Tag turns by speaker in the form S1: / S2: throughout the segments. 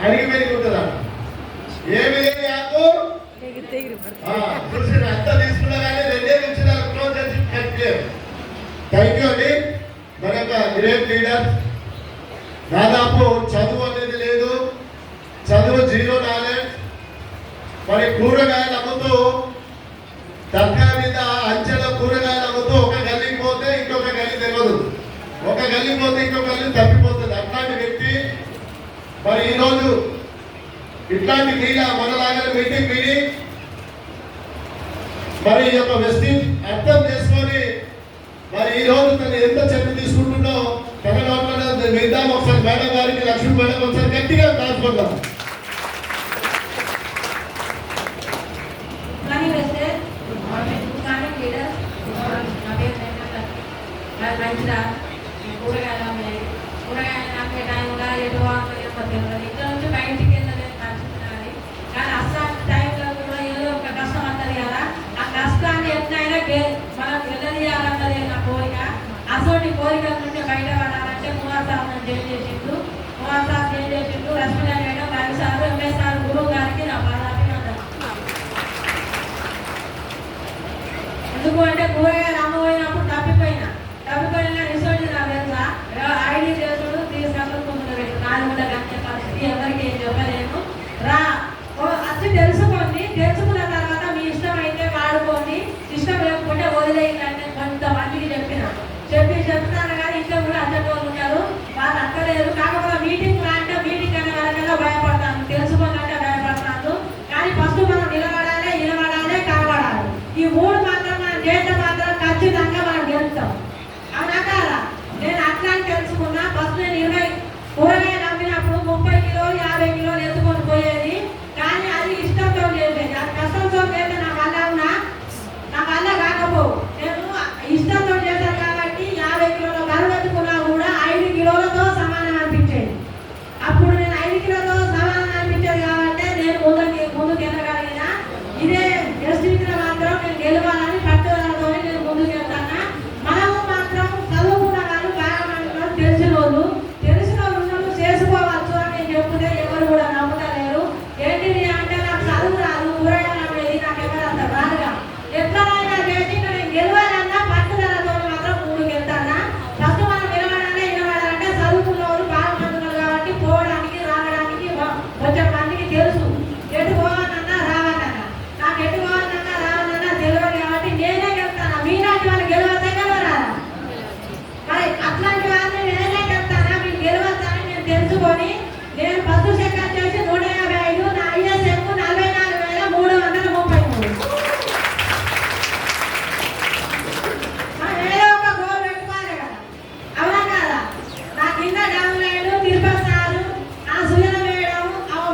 S1: అడిగి పెరిగి ఉంటుందా ఏమి లేని యాప్ చూసి అంతా తీసుకున్నా కానీ 2 నిమిషాలు క్లోజ్ చేసి థ్యాంక్ యూ అండి. మన యొక్క గ్రేట్ లీడర్. దాదాపు చదువు అనేది లేదు, చదువు జీరో నాలెడ్జ్. మరి కూరగాయలు అమ్ముతూ తక్కువ మీద అంచెల కూరగాయలు అమ్ముతూ ఒక గల్లీకి పోతే ఇంకొక గల్లీ తెలియదు, ఒక గల్లీ పోతే ఇంకొక గల్లీ తప్పిపోతుంది. అట్లాంటి వ్యక్తి మరి ఈరోజు ఇట్లాంటి మీడియా మనలాగా మీటింగ్ విని మరి ఈ యొక్క వెస్టింగ్ అర్థం చేసుకొని మరి ఈ రోజు తను ఎంత చెప్పి తీసుకుంటుందో తన నోట్ల విద్దాం. ఒకసారి మేడం గారికి, లక్ష్మీ మేడం ఒకసారి గట్టిగా కాసుకుందాం.
S2: ఇక్కడ నుంచి బయటికి వెళ్ళలేదు నడుచుకున్నది, కానీ అసలు టైంలో కూడా ఏదో ఒక కష్టం అంటది కదా. ఆ కష్టాన్ని ఎట్లయినా మనం వెళ్ళదీయాలన్నది నా కోరిక. అసలు కోరికల నుండి బయటపడాలంటే కుమార్ సార్ జైలు చేసిండు, కుమార్ సార్ జైలు చేసిండు, Lakshmi madam, Ravi sir, MS sir, గురువు గారికి నా బాధాభివందనం. ఎందుకు అంటే కూరగాయలు అమ్మపోయినప్పుడు తప్పిపోయినా రిసోర్ట్ నాకు తెలుసా, ఐడి చేసుడు తీసుకుంటున్నారు 4 గంటల పరిస్థితి. ఎవరికి ఏం చెప్పలేను. వచ్చి తెలుసుకున్న తర్వాత మీ ఇష్టం అయితే వాడుకోండి, ఇష్టం లేకపోతే వదిలేయండి కొంతమందికి చెప్తాను. కానీ ఇంట్లో కూడా అడ్డటోళ్ళు ఉంటారు, వాళ్ళు అక్కలేరు. కాకపోతే మీటింగ్ అంటే మీటింగ్ అనే వాళ్ళకైనా భయపడతాను, తెలుసుకోవాలంటే భయపడతాను. కానీ ఫస్ట్ మనం నిలబడాలి, కాపాడాలి. ఈ 3 మాత్రం మనం చేస్తే మాత్రం ఖచ్చితంగా మనం గెలుస్తాం. అవునా కాదా? నేను అట్లా తెలుసుకున్నా. ఫస్ట్ నేను 20 కూరగాయలు అమ్మినప్పుడు 30 కిలోలు 50 కిలోలు ఎత్తుకొని పోయేది, కానీ అది ఇష్టంతో చేసేది. అది కష్టంతో చేస్తే నా వల్ల కాకపోవు. నేను ఇష్టంతో చేశాను కాబట్టి 50 కిలోల బరువు ఎత్తుకున్నా కూడా 5 కిలోలతో సమానం అనిపించేది. అప్పుడు నేను 5 కిలోలతో సమానం అనిపించేది కాబట్టి నేను ముందుకు వెళ్ళగలిగిన. ఇదే ఎస్టీలో మాత్రం నేను గెలవాలని పట్టుదలతో నేను ముందుకు వెళ్తాను. మనము మాత్రం చదువుకున్న వాళ్ళు బాగా మనకు తెలిసిన వాళ్ళు చేసుకోవచ్చు అని నేను చెప్తే ఎవరు కూడా నమ్ముతలేరు. ఏంటిది అంటే నాకు చదువు రాదు, కూరగాయలు అమ్మేది నాకు ఎవరు అంత రాదుగా. ఎట్లనైనా చేసి నేను గెలవాలన్నా పట్టుదలతో మాత్రం ముందుకు వెళ్తానా. ఫస్ట్ మనం నిలబడాలంటే చదువుకున్న వాళ్ళు బాగా మందున్నారు కాబట్టి పోవడానికి రావడానికి కొంచెం మందికి తెలుసు. ఎటు పోవాలన్నా రావాలన్నా, నాకు ఎటు పోవాలన్నా రావాలన్నా తెలియదు కాబట్టి నేనే గెలుస్తాను. మీలాంటి వాళ్ళు గెలవరా? మరి అట్లాంటి వాళ్ళని నేనే గెలుస్తానా? మీరు గెలవచ్చని నేను తెలుసుకొని నేను ఫస్ట్ సెకండ్ చేసి 155, నా ఐఎస్ఎఫ్ 44,333. ఏదో ఒక గోల్ పెట్టుకోవాలి కదా, అవునా కదా? నా కింద డౌన్లైన్ తిరుపతి సారు, ఆ సుజన మేడం,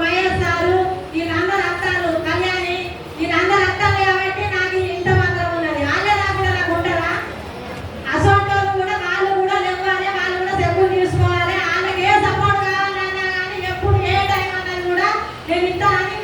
S2: మహేష్ సారు, వీళ్ళందరూ అత్తారు, కళ్యాణి, వీళ్ళందరూ అత్తారు కాబట్టి నాకు ఇంత మాత్రం ఉన్నది. వాళ్ళే రాకుండా నాకు ఉంటారా? అసోంటోళ్ళు కూడా వాళ్ళు కూడా లేవాలి, వాళ్ళు కూడా సెక్యూర్ తీసుకోవాలి. వాళ్ళకి ఏ సపోర్ట్ కావాలన్నా కానీ ఎప్పుడు ఏ టైం అన్నది కూడా నేను ఇస్తానని